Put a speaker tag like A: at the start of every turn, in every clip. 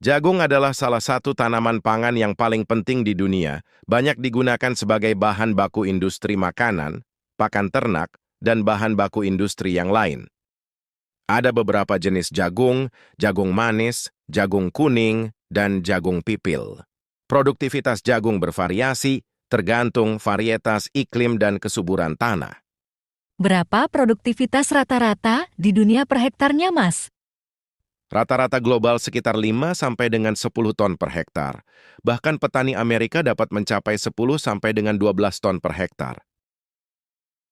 A: Jagung adalah salah satu tanaman pangan yang paling penting di dunia, banyak digunakan sebagai bahan baku industri makanan, pakan ternak, dan bahan baku industri yang lain. Ada beberapa jenis jagung, jagung manis, jagung kuning, dan jagung pipil. Produktivitas jagung bervariasi, tergantung varietas iklim dan kesuburan tanah.
B: Berapa produktivitas rata-rata di dunia per hektarnya, Mas?
A: Rata-rata global sekitar 5 sampai dengan 10 ton per hektar. Bahkan petani Amerika dapat mencapai 10 sampai dengan 12 ton per hektar.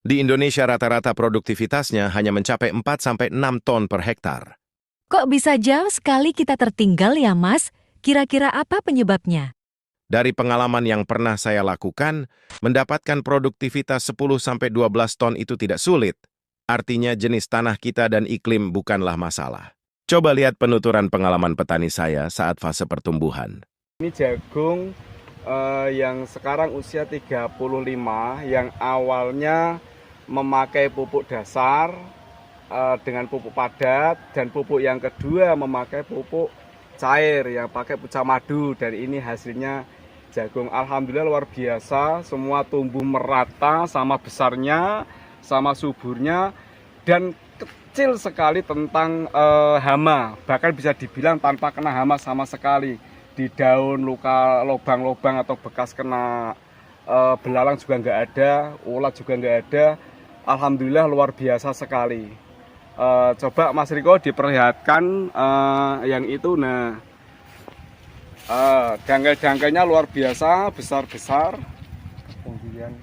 A: Di Indonesia rata-rata produktivitasnya hanya mencapai 4 sampai 6 ton per hektar.
B: Kok bisa jauh sekali kita tertinggal ya, Mas? Kira-kira apa penyebabnya?
A: Dari pengalaman yang pernah saya lakukan, mendapatkan produktivitas 10 sampai 12 ton itu tidak sulit. Artinya jenis tanah kita dan iklim bukanlah masalah. Coba lihat penuturan pengalaman petani saya saat fase pertumbuhan.
C: Ini jagung yang sekarang usia 35, yang awalnya memakai pupuk dasar dengan pupuk padat, dan pupuk yang kedua memakai pupuk cair yang pakai pucah madu, dan ini hasilnya jagung alhamdulillah luar biasa, semua tumbuh merata sama besarnya, sama suburnya, dan kecil sekali tentang hama, bahkan bisa dibilang tanpa kena hama sama sekali. Di daun luka lubang-lubang atau bekas kena belalang juga nggak ada, ulat juga nggak ada. Alhamdulillah luar biasa sekali. Coba Mas Riko diperlihatkan yang itu. Nah, dangkal-dangkalnya luar biasa, besar-besar.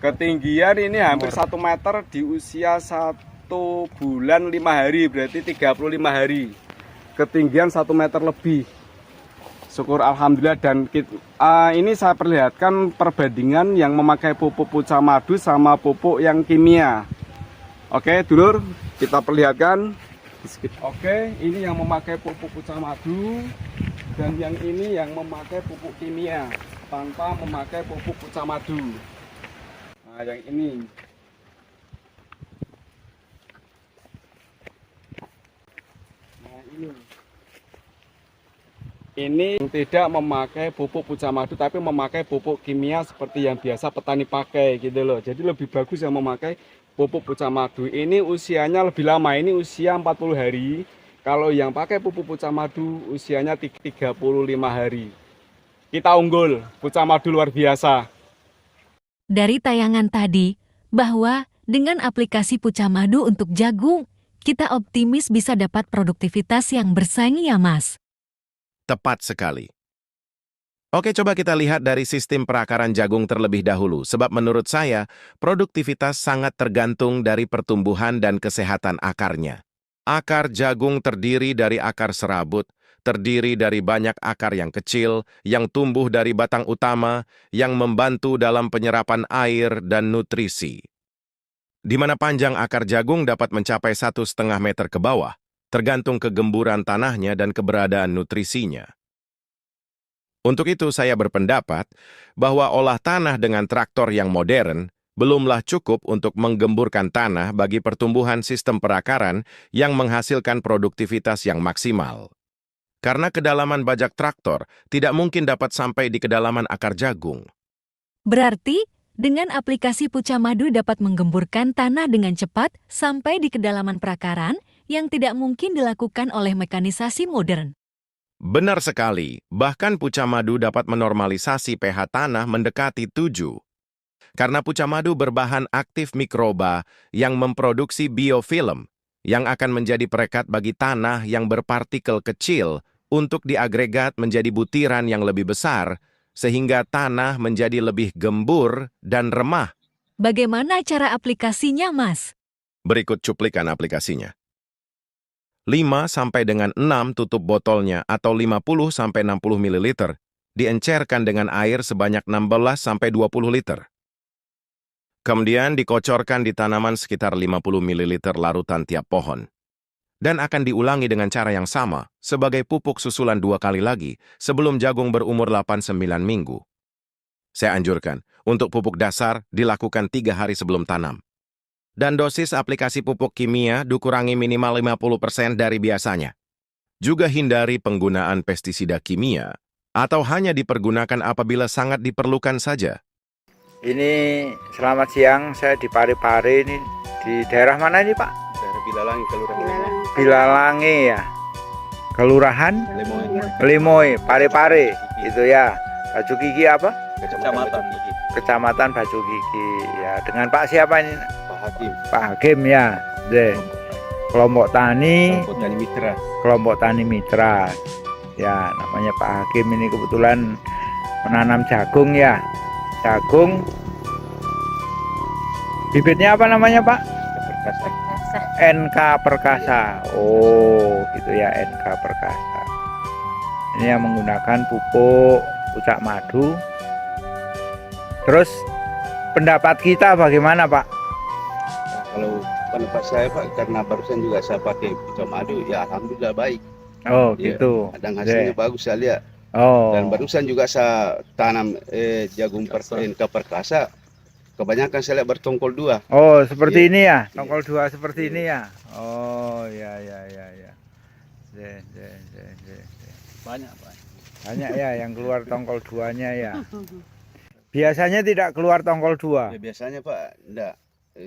C: Ketinggian ini hampir 1 meter di usia 1 bulan 5 hari, berarti 35 hari. Ketinggian 1 meter lebih. Syukur alhamdulillah. Dan ini saya perlihatkan perbandingan yang memakai pupuk pucah madu sama pupuk yang kimia. Oke, dulur, kita perlihatkan. Oke, ini yang memakai pupuk pucah madu dan yang ini yang memakai pupuk kimia tanpa memakai pupuk pucah madu. Nah, yang ini. Nah, ini tidak memakai pupuk pucah madu tapi memakai pupuk kimia seperti yang biasa petani pakai gitu loh. Jadi lebih bagus yang memakai pupuk pucah madu. Ini usianya lebih lama, ini usia 40 hari. Kalau yang pakai pupuk pucah madu usianya 35 hari. Kita unggul, pucah madu luar biasa.
B: Dari tayangan tadi, bahwa dengan aplikasi pucah madu untuk jagung, kita optimis bisa dapat produktivitas yang bersaing ya, Mas?
A: Tepat sekali. Oke, coba kita lihat dari sistem perakaran jagung terlebih dahulu, sebab menurut saya, produktivitas sangat tergantung dari pertumbuhan dan kesehatan akarnya. Akar jagung terdiri dari akar serabut, terdiri dari banyak akar yang kecil, yang tumbuh dari batang utama, yang membantu dalam penyerapan air dan nutrisi. Di mana panjang akar jagung dapat mencapai 1,5 meter ke bawah, tergantung kegemburan tanahnya dan keberadaan nutrisinya. Untuk itu saya berpendapat bahwa olah tanah dengan traktor yang modern belumlah cukup untuk menggemburkan tanah bagi pertumbuhan sistem perakaran yang menghasilkan produktivitas yang maksimal. Karena kedalaman bajak traktor tidak mungkin dapat sampai di kedalaman akar jagung.
B: Berarti, dengan aplikasi pucah madu dapat menggemburkan tanah dengan cepat sampai di kedalaman perakaran yang tidak mungkin dilakukan oleh mekanisasi modern.
A: Benar sekali, bahkan pucah madu dapat menormalisasi pH tanah mendekati 7. Karena pucah madu berbahan aktif mikroba yang memproduksi biofilm, yang akan menjadi perekat bagi tanah yang berpartikel kecil untuk diagregat menjadi butiran yang lebih besar, sehingga tanah menjadi lebih gembur dan remah.
B: Bagaimana cara aplikasinya, Mas?
A: Berikut cuplikan aplikasinya. 5 sampai dengan 6 tutup botolnya atau 50 sampai 60 ml diencerkan dengan air sebanyak 16 sampai 20 liter. Kemudian dikocorkan di tanaman sekitar 50 ml larutan tiap pohon. Dan akan diulangi dengan cara yang sama sebagai pupuk susulan 2 kali lagi sebelum jagung berumur 8-9 minggu. Saya anjurkan untuk pupuk dasar dilakukan 3 hari sebelum tanam. Dan dosis aplikasi pupuk kimia dikurangi minimal 50% dari biasanya. Juga hindari penggunaan pestisida kimia atau hanya dipergunakan apabila sangat diperlukan saja.
D: Ini selamat siang, saya di Pare-Pare ini. Di daerah mana ini Pak?
C: Daerah Bilalangi, Kelurahan
D: Bilalangi ya. Kelurahan Lemoy, Pare-Pare itu ya. Baju Gigi apa?
C: Kecamatan
D: Kecamatan Baju Gigi ya. Dengan Pak siapa ini?
C: Pak Hakim,
D: Pak Hakim ya. Kelompok tani,
C: Petani Mitra.
D: kelompok tani mitra. Ya, namanya Pak Hakim ini kebetulan menanam jagung ya. Jagung. Bibitnya apa namanya Pak? NK Perkasa. Oh, gitu ya, NK Perkasa. Ini yang menggunakan pupuk pucak madu. Terus pendapat kita bagaimana Pak?
E: Nah, kalau pendapat saya Pak, karena barusan juga saya pakai pucak madu, ya alhamdulillah baik.
D: Oh,
E: Iya.
D: gitu.
E: Dan hasilnya bagus saya lihat.
D: Oh.
E: Dan barusan juga saya tanam jagung NK Perkasa. Kebanyakan saya lihat bertongkol 2.
D: Oh, seperti
E: Iya.
D: ini ya.
E: Iya.
D: Tongkol 2 seperti
E: Iya.
D: ini ya. Oh, ya.
F: Banyak Pak.
D: Banyak ya yang keluar tongkol 2-nya ya. Biasanya tidak keluar tongkol 2.
E: Ya, biasanya Pak, enggak.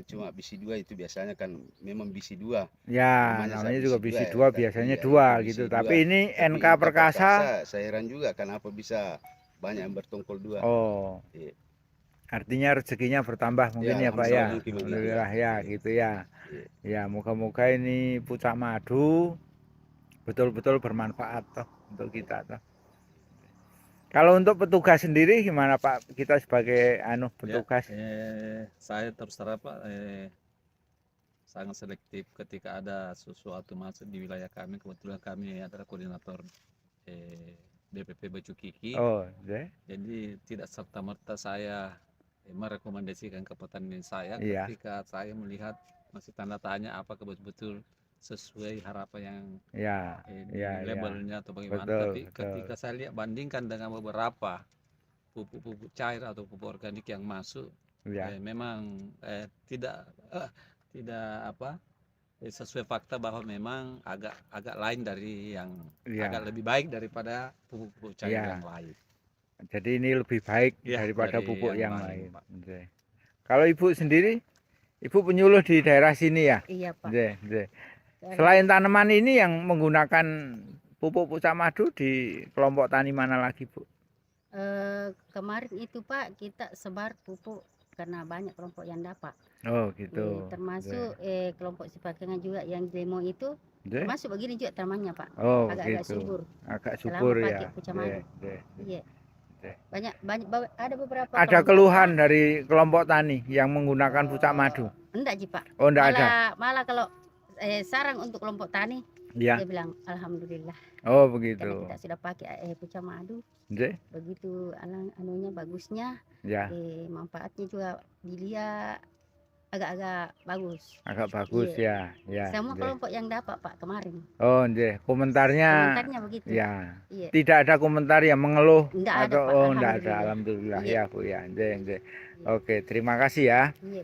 E: Cuma bisi 2 itu biasanya kan memang bisi 2.
D: Ya,
E: Namanya
D: namanya
E: saya
D: juga
E: bisi
D: bisi 2
E: dua ya,
D: biasanya
E: iya,
D: 2
E: bisi
D: gitu.
E: dua.
D: Tapi ini
E: Tapi
D: NK Perkasa.
E: saya heran juga kenapa bisa banyak yang bertongkol 2.
D: Oh.
E: Iya.
D: Artinya rezekinya bertambah mungkin ya Pak ya. Alhamdulillah ya gitu ya. Ya, moga-moga ini pucak madu betul-betul bermanfaat toh untuk kita toh. Kalau untuk petugas sendiri gimana Pak? Kita sebagai petugas.
F: Saya terus terang Pak, sangat selektif ketika ada sesuatu masuk di wilayah kami. Kebetulan kami adalah koordinator DPP Baju Kiki.
D: Oh, ya.
F: Jadi tidak serta-merta saya merekomendasikan ke petani saya
D: Iya.
F: ketika saya melihat masih tanda tanya apakah betul-betul sesuai harapan yang
D: Ya,
F: di labelnya atau bagaimana.
D: Betul,
F: Tapi
D: betul.
F: ketika saya lihat bandingkan dengan beberapa pupuk-pupuk cair atau pupuk organik yang masuk,
D: ya.
F: memang tidak sesuai fakta bahwa memang agak lain dari yang
D: Ya.
F: agak lebih baik daripada pupuk-pupuk cair
D: Ya.
F: yang lain.
D: Jadi ini lebih baik
F: Ya,
D: daripada
F: dari
D: pupuk
F: yang
D: yang
F: lain,
D: lain.
F: Pak.
D: Oke. Kalau Ibu sendiri, Ibu penyuluh di daerah sini ya?
G: Iya Pak.
D: Oke. Selain tanaman ini yang menggunakan pupuk pucak madu di kelompok tani mana lagi Bu?
G: Kemarin itu Pak kita sebar pupuk karena banyak kelompok yang dapat.
D: Oh gitu.
G: Termasuk kelompok Sipakengan juga yang demo itu
D: Oke.
G: termasuk begini juga tanamannya Pak.
D: Oh
G: Agak-agak
D: gitu.
G: subur.
D: Agak
G: Selama
D: subur
G: pakai
D: ya.
G: pucak madu.
D: Oke.
G: Iya.
D: Oke.
G: Banyak ada beberapa
D: Ada
G: kelompok,
D: keluhan
G: Pak.
D: dari kelompok tani yang menggunakan pucak madu?
G: Enggak Ji Pak.
D: Oh enggak ada.
G: Malah kalau sarang untuk kelompok tani
D: Ya.
G: dia bilang alhamdulillah
D: Oh
G: karena
D: begitu.
G: kita sudah pakai pucak madu.
D: Oke.
G: Begitu anunya bagusnya.
D: Ya.
G: Manfaatnya juga dilihat agak-agak bagus.
D: Agak bagus ya. Ya.
G: Semua
D: Nggih.
G: kelompok yang dapat Pak kemarin.
D: Oh, nggih. Komentarnya
G: Komentarnya begitu.
D: ya.
G: Iya.
D: Tidak ada komentar yang mengeluh
G: Enggak ada,
D: atau
G: Pak.
D: oh enggak ada.
G: Alhamdulillah.
D: Alhamdulillah
G: Iya.
D: ya Bu ya. Nggih, nggih. Oke, terima kasih ya.
G: Iya.